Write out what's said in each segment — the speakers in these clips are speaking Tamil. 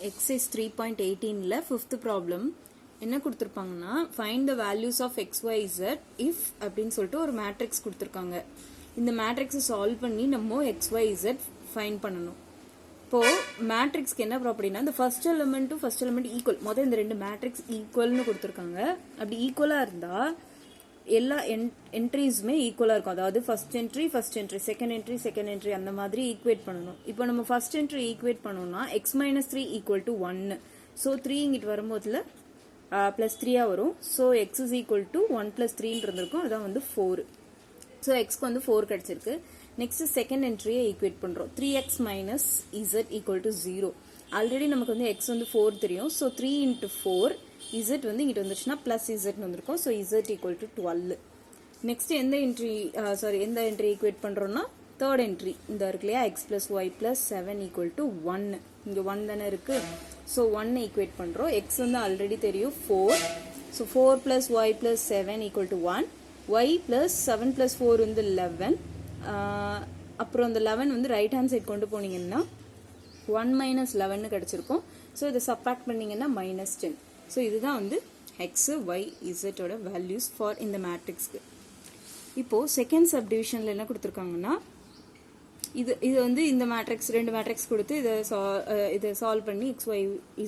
Exercise 3.18ல 5th problem என்ன கொடுத்திருப்பாங்கன்னா find the values of xyz if அப்படின்னு சொல்லிட்டு ஒரு மேட்ரிக்ஸ் கொடுத்திருக்காங்க. இந்த மேட்ரிக்ஸை சால்வ் பண்ணி நம்ம xyz ஃபைண்ட் பண்ணணும். இப்போ மேட்ரிக்ஸ்க்கு என்ன ப்ராப்பர்ட்டினா இந்த ஃபர்ஸ்ட் எலிமெண்ட் ஈக்குவல். முதல்ல இந்த ரெண்டு மேட்ரிக்ஸ் ஈக்குவல்னு கொடுத்திருக்காங்க. அப்படி ஈக்குவலா இருந்தா எல்லா என்ட்ரிஸுமே ஈக்குவலா இருக்கும். அதாவது ஃபர்ஸ்ட் என்ட்ரி செகண்ட் என்ட்ரி அந்த மாதிரி ஈக்குவேட் பண்ணணும். இப்போ நம்ம ஃபர்ஸ்ட் என்ட்ரி ஈக்குவேட் பண்ணோம்னா x - 3 = 1. ஸோ 3 இங்கிட்டு வரும்போதுல +3 வரும். ஸோ x = 1 + 3 இருந்திருக்கும். அதான் வந்து 4. ஸோ எக்ஸ்க்கு வந்து 4 கிடைச்சிருக்கு. நெக்ஸ்ட் செகண்ட் என்ட்ரியை ஈக்குவேட் பண்றோம். 3x - z = 0. ஆல்ரெடி நமக்கு வந்து x வந்து 4 தெரியும். ஸோ 3 × 4 z வந்து இங்கிட்டு வந்துச்சுன்னா +z வந்திருக்கும். So z = 12. நெக்ஸ்ட் எந்த என்ட்ரி ஈக்குவேட் பண்றோம்னா தேர்ட் என்ட்ரி இந்த இருக்கு இல்லையா, x + y + 7 = 1. இங்க 1 தானே இருக்கு. ஸோ 1 ஈக்குவேட் பண்றோம். x வந்து ஆல்ரெடி தெரியும் 4. So 4 + y + 7 = 1. y + 7 + 4 வந்து 11. அப்புறம் அந்த 11 வந்து ரைட் ஹேண்ட் சைட் கொண்டு போனீங்கன்னா 1 - 11 கிடைச்சிருக்கும். ஸோ இதை சப்ராக்ட் பண்ணீங்கன்னா -10. ஸோ இதுதான் வந்து x, y, z ஓட வேல்யூஸ் ஃபார் இந்த மேட்ரிக்ஸ்க்கு. இப்போ செகண்ட் சப்டிவிஷன்ல என்ன கொடுத்துருக்காங்கன்னா இது வந்து இந்த மேட்ரிக்ஸ் ரெண்டு மேட்ரிக்ஸ் கொடுத்து இதை சால்வ் பண்ணி x, y,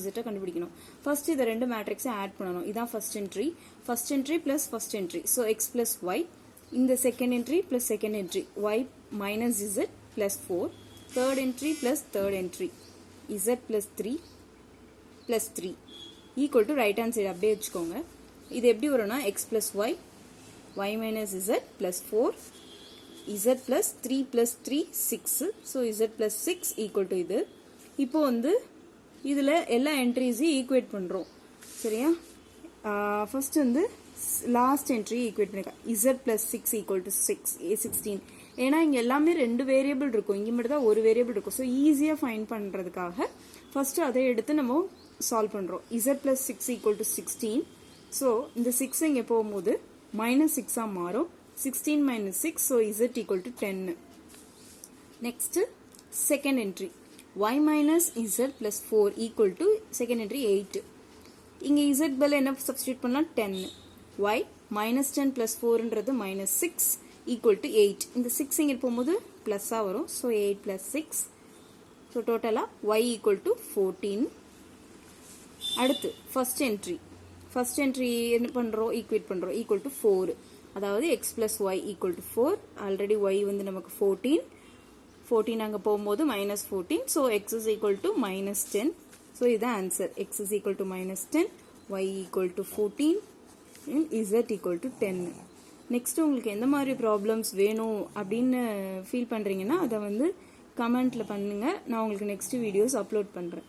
z கண்டுபிடிக்கணும். ஃபர்ஸ்ட் இதை ரெண்டு மேட்ரிக்ஸை ஆட் பண்ணணும். இதான் first entry + first entry. So x + y. இந்த second entry + second entry y - z + 4. Third entry + third entry z + 3 + 3 equal to right hand side அப்படியே வச்சுக்கோங்க. இது எப்படி வரும்னா x + y y - z + 4 z + 3 + 3 6. So z + 6 equal to இது. இப்போ வந்து இதில் எல்லா என்ட்ரிஸையும் ஈக்குவேட் பண்ணுறோம். சரியா? ஃபர்ஸ்ட் வந்து லாஸ்ட் என்ட்ரி ஈக்குவேட் பண்ணிருக்கேன். z + 6 = 16. ஏன்னா இங்கே எல்லாமே ரெண்டு வேரியபிள் இருக்கும், இங்கே மட்டும் தான் ஒரு வேரியபிள் இருக்கும். ஸோ ஈஸியாக ஃபைண்ட் பண்ணுறதுக்காக ஃபர்ஸ்ட் அதை எடுத்து நம்ம சால்வ் பண்ணுறோம். z + 6 = 16. ஸோ இந்த 6 இங்கே போகும்போது -6 மாறும். 16 - 6. So z = 10. Next second entry y - z + 4 equal to second entry 8. இங்கே z பதில் என்ன சப்ஸ்டியூட் பண்ணலாம் 10. y -10 + 4ன்றது -6 equal to 8. இந்த 6 இங்கே போகும்போது ப்ளஸ்ஸாக வரும். ஸோ 8 + 6. ஸோ டோட்டலாக y = 14. அடுத்து ஃபர்ஸ்ட் என்ட்ரி என்ன பண்ணுறோம், ஈக்குவேட் பண்ணுறோம். Equal to 4. அதாவது x + y = 4. ஆல்ரெடி y வந்து நமக்கு 14 அங்கே போகும்போது -14. So x = -10. ஸோ இதுதான் answer. x = -10, y = 14, z = 10. Next உங்களுக்கு எந்த மாதிரி ப்ராப்ளம்ஸ் வேணும் அப்படின்னு ஃபீல் பண்ணுறீங்கன்னா அதை வந்து கமெண்ட்ல பண்ணுங்க. நான் உங்களுக்கு நெக்ஸ்ட் வீடியோஸ் அப்லோட் பண்ணுறேன்.